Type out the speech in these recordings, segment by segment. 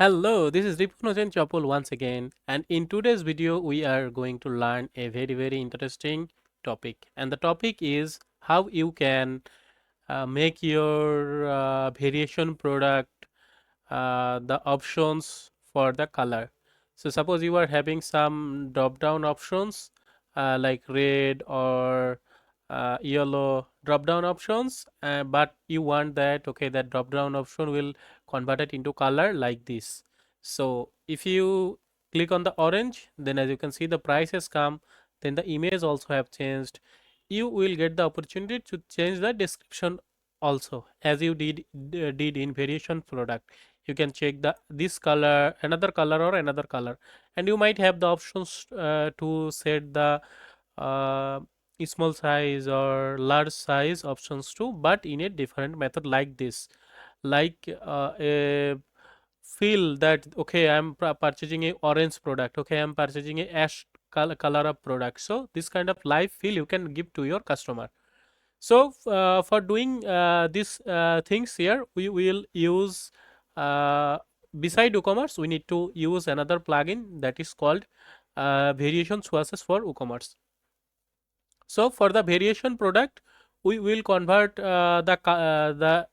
Hello, this is Ripon Chapel once again, and in today's video we are going to learn a very interesting topic, and the topic is how you can make your variation product the options for the color. So suppose you are having some drop down options like red or yellow drop down options, but you want that that drop down option will convert it into color like this. So if you click on the orange, then as you can see the price has come, then the image also have changed. You will get the opportunity to change the description also, as you did in variation product. You can check the this color, another color, or another color, and you might have the options to set the uh, small size or large size options too, but in a different method like this. Like a feel that I'm purchasing a orange product, I'm purchasing a ash color of product, so this kind of live feel you can give to your customer. So for doing these things here, we will use beside WooCommerce, we need to use another plugin that is called Variation Swatches for WooCommerce. So for the variation product, we will convert the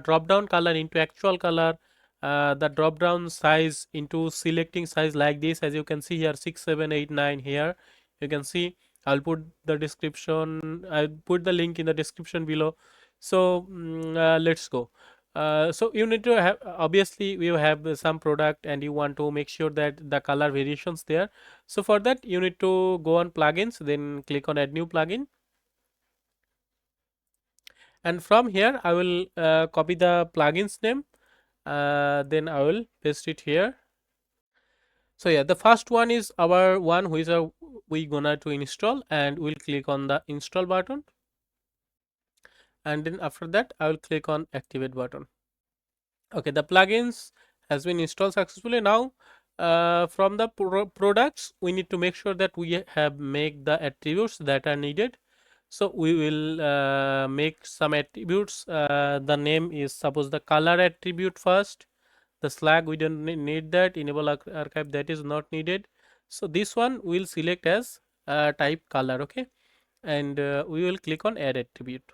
drop down color into actual color, the drop down size into selecting size like this. As you can see here, 6, 7, 8, 9 here. You can see. I'll put the description. I'll put the link in the description below. So let's go. So you need to have, obviously we have some product and you want to make sure that the color variations there. So for that you need to go on plugins, then click on add new plugin, and from here I will copy the plugins name, then I will paste it here. So yeah, the first one is our one which are we gonna to install, and we'll click on the install button, and then after that I will click on activate button. Okay, the plugins has been installed successfully. Now from the products we need to make sure that we have make the attributes that are needed. So we will make some attributes. The name is, suppose, the color attribute first. The slag we don't need that. Enable archive, that is not needed. So this one we'll select as type color. Okay, and we will click on add attribute.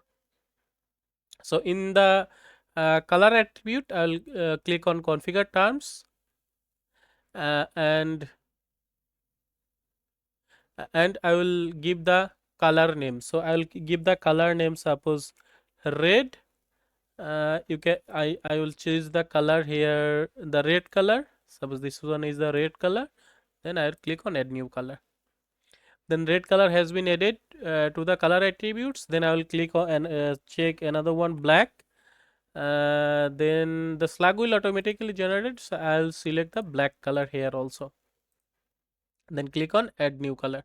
So in the color attribute, I'll click on configure terms, uh, and I will give the color name. So I will give the color name, suppose red. You can I will choose the color here, the red color. Suppose this one is the red color. Then I will click on add new color. Then red color has been added to the color attributes. Then I will click on and check another one, black. Then the slug will automatically generate, so I'll select the black color here also, then click on add new color.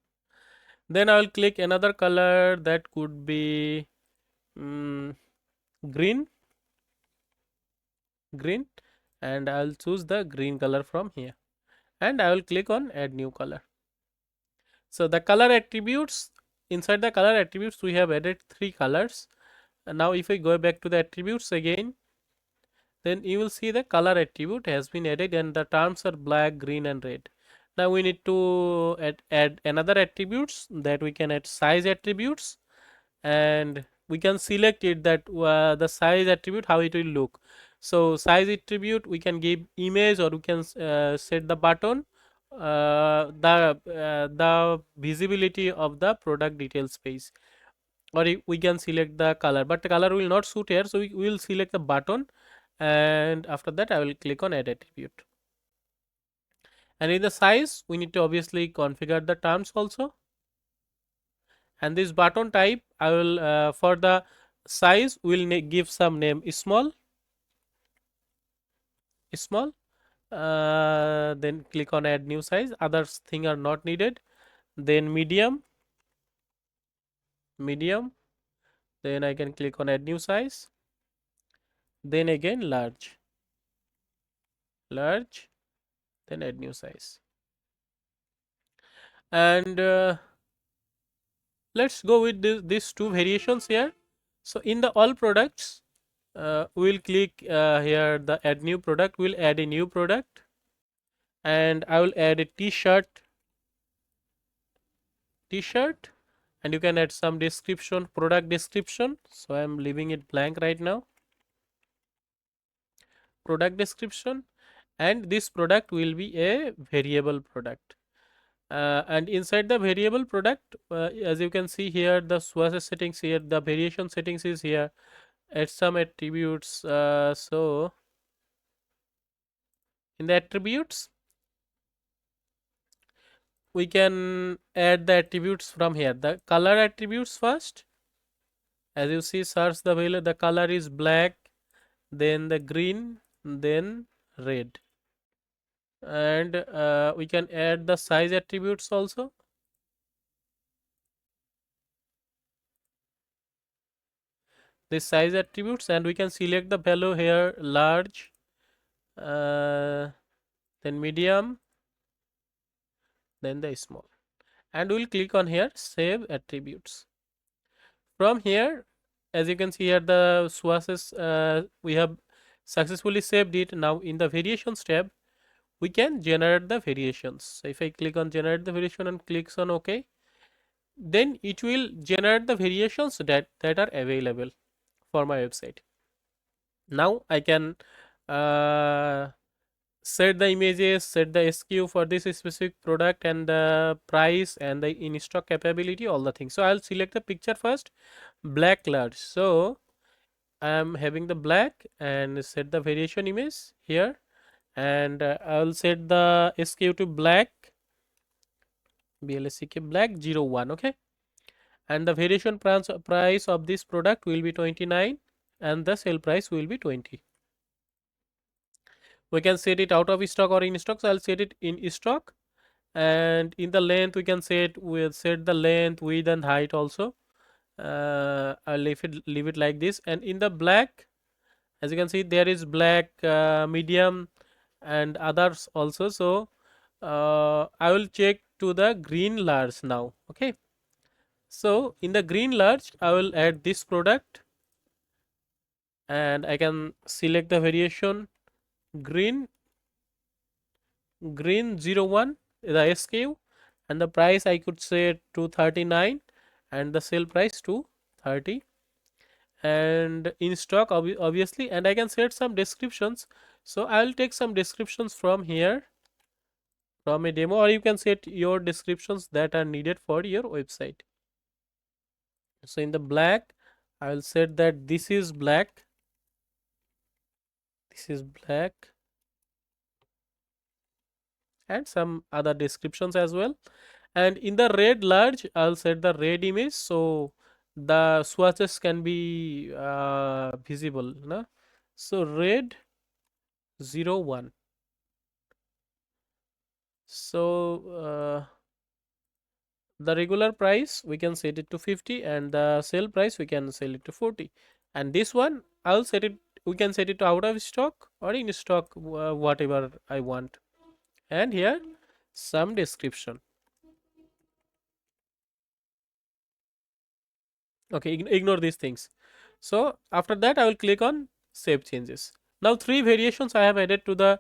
Then I will click another color that could be um, green, and I'll choose the green color from here, and I will click on add new color. So the color attributes, inside the color attributes we have added 3 colors, and now if I go back to the attributes again, then you will see the color attribute has been added and the terms are black, green, and red. Now we need to add another attributes, that we can add size attributes, and we can select it that the size attribute how it will look. So size attribute we can give image, or we can set the button, the visibility of the product details page, or we can select the color, but the color will not suit here, so we will select the button, and after that I will click on add attribute. And in the size we need to obviously configure the terms also, and this button type I will for the size will give some name, small, then click on add new size, others thing are not needed. Then medium, then I can click on add new size, then again large, then add new size. And let's go with these two variations here. So in the all products we'll click here the add new product. We'll add a new product, and I will add a t-shirt, and you can add some description, product description. So I'm leaving it blank right now. Product description, and this product will be a variable product. And inside the variable product, as you can see here, the swatches settings here, the variation settings is here. Add some attributes. So in the attributes, we can add the attributes from here. The color attributes first. As you see, search the value. The color is black, then the green, then red. And we can add the size attributes also. This size attributes, and we can select the value here, large, then medium, then the small, and we'll click on here save attributes. From here, as you can see here, the swatches, we have successfully saved it. Now in the variations tab, we can generate the variations. So if I click on generate the variation and clicks on OK, then it will generate the variations that are available for my website. Now I can set the images, set the SKU for this specific product, and the price, and the in stock capability, all the things. So I'll select the picture first, black large. So I'm having the black, and set the variation image here, and I'll set the SKU to black, BLSCK black 01. Okay, and the variation price of this product will be 29, and the sale price will be 20. We can set it out of stock or in stock. So I'll set it in stock, and in the length we can set the length, width, and height also. I'll leave it like this. And in the black, as you can see, there is black, medium, and others also. So I will check to the green large now. Okay, so in the green large, I will add this product, and I can select the variation green 01, the SKU, and the price I could say to 39, and the sale price to 30, and in stock obviously. And I can set some descriptions. So I will take some descriptions from here, from a demo, or you can set your descriptions that are needed for your website. So in the black, I will set that this is black, and some other descriptions as well. And in the red large, I'll set the red image, so the swatches can be visible, no? So red 01. So the regular price we can set it to 50, and the sale price we can sell it to 40. And this one I'll set it, we can set it to out of stock or in stock, whatever I want. And here some description. Okay, ignore these things. So after that, I will click on save changes. Now 3 variations I have added to the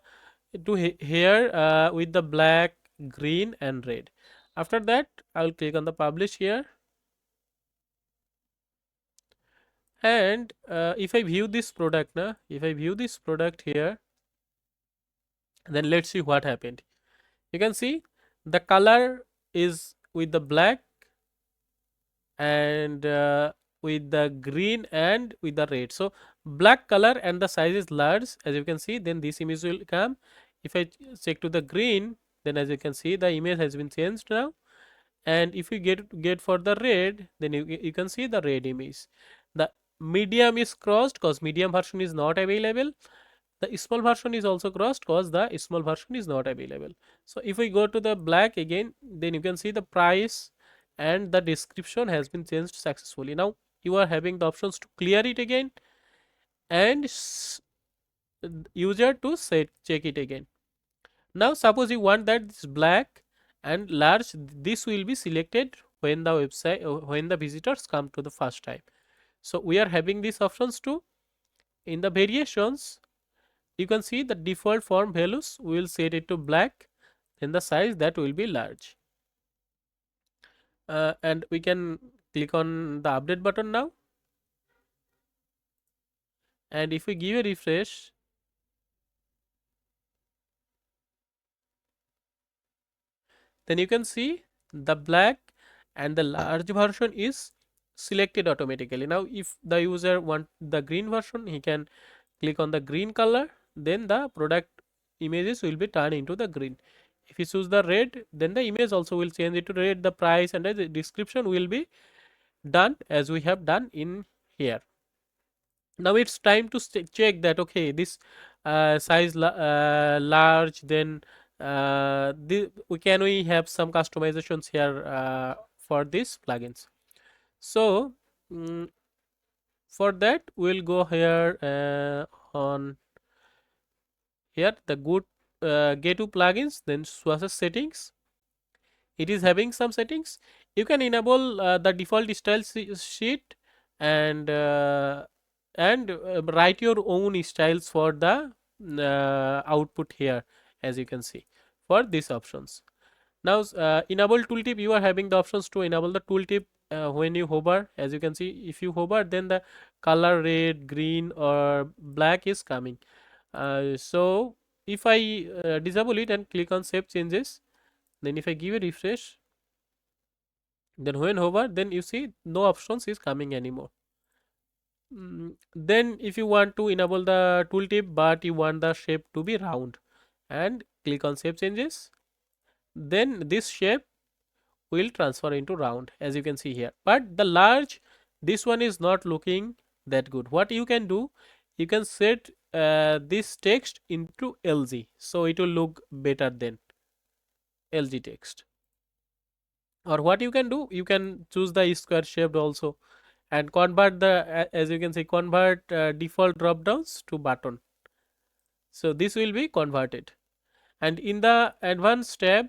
here with the black, green, and red. After that, I will click on the publish here, and if I view this product now, if I view this product here, then let's see what happened. You can see the color is with the black, and with the green, and with the red. So black color and the size is large, as you can see. Then this image will come. If I check to the green, then as you can see, the image has been changed now. And if you get for the red, then you can see the red image. The medium is crossed because medium version is not available. The small version is also crossed because the small version is not available. So if we go to the black again, then you can see the price and the description has been changed successfully. Now you are having the options to clear it again, and user to check it again. Now suppose you want that this black and large, this will be selected when the website, when the visitors come to the first time. So we are having these options to In the variations, you can see the default form values. We will set it to black, then the size that will be large. And we can click on the update button now, and if we give a refresh, then you can see the black and the large version is selected automatically. Now if the user want the green version, he can click on the green color, then the product images will be turned into the green. If you choose the red, then the image also will change it to red. The price and the description will be done as we have done in here. Now it's time to check that okay, this size large, then we have some customizations here for these plugins. So for that we'll go here on here the good get to plugins, then swatches settings. It is having some settings. You can enable the default style sheet and write your own styles for the output here, as you can see for these options. Now enable tooltip, you are having the options to enable the tooltip when you hover. As you can see, if you hover, then the color red, green or black is coming. So if I disable it and click on save changes, then if I give a refresh, then when hover, then you see no options is coming anymore. Then if you want to enable the tooltip but you want the shape to be round, and click on save changes, then this shape will transfer into round, as you can see here. But the large, this one is not looking that good. What you can do, you can set this text into LG, so it will look better than LG text. Or what you can do, you can choose the square shaped also and convert the as you can see, convert default drop downs to button. So this will be converted, and in the advanced tab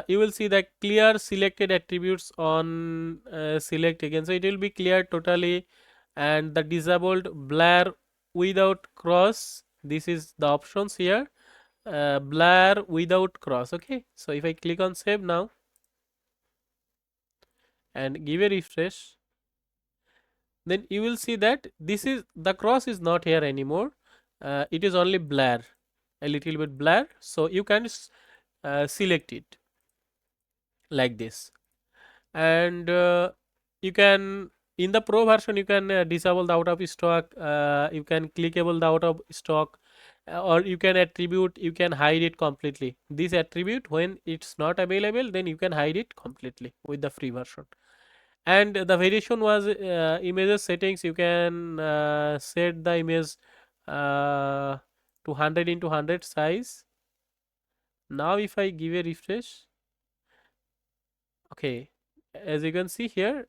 you will see the clear selected attributes on select again, so it will be clear totally, and the disabled blur without cross, this is the options here, blur without cross. Okay, so if I click on save now and give a refresh, then you will see that this is the cross is not here anymore. It is only blur, a little bit blur, so you can select it like this. And you can, in the pro version, you can disable the out of stock, you can clickable the out of stock, or you can attribute, you can hide it completely. This attribute, when it's not available, then you can hide it completely with the free version. And the variation was images settings. You can set the image to 100 into 100 size. Now if I give a refresh, okay, as you can see here,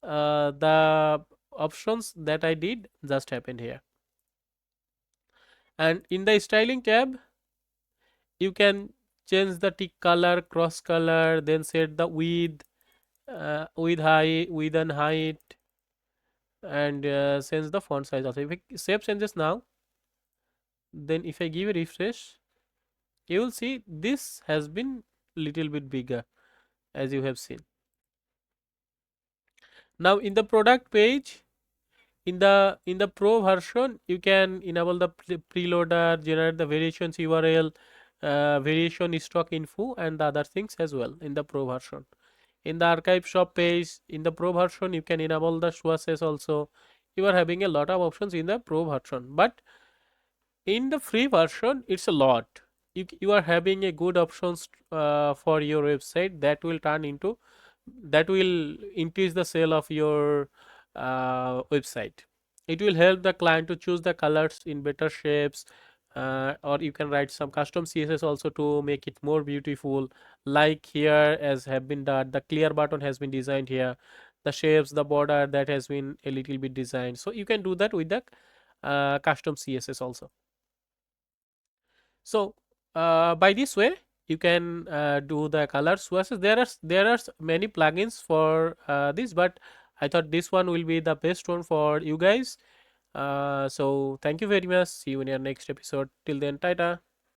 the options that I did just happened here. And in the styling tab, you can change the tick color, cross color, then set the width, width and height, and change the font size also. If I save changes now, then if I give a refresh, you will see this has been little bit bigger, as you have seen. Now in the product page, in the pro version, you can enable the preloader, generate the variations URL, variation stock info, and the other things as well in the pro version. In the archive shop page, in the pro version, you can enable the swatches also. You are having a lot of options in the pro version, but in the free version it's a lot. You are having a good options for your website that will turn into, that will increase the sale of your website. It will help the client to choose the colors in better shapes, or you can write some custom css also to make it more beautiful, like here as have been done, the clear button has been designed here, the shapes, the border, that has been a little bit designed. So you can do that with the custom css also. So by this way you can do the color swatches. There are many plugins for this, but I thought this one will be the best one for you guys. So thank you very much. See you in your next episode. Till then, tata.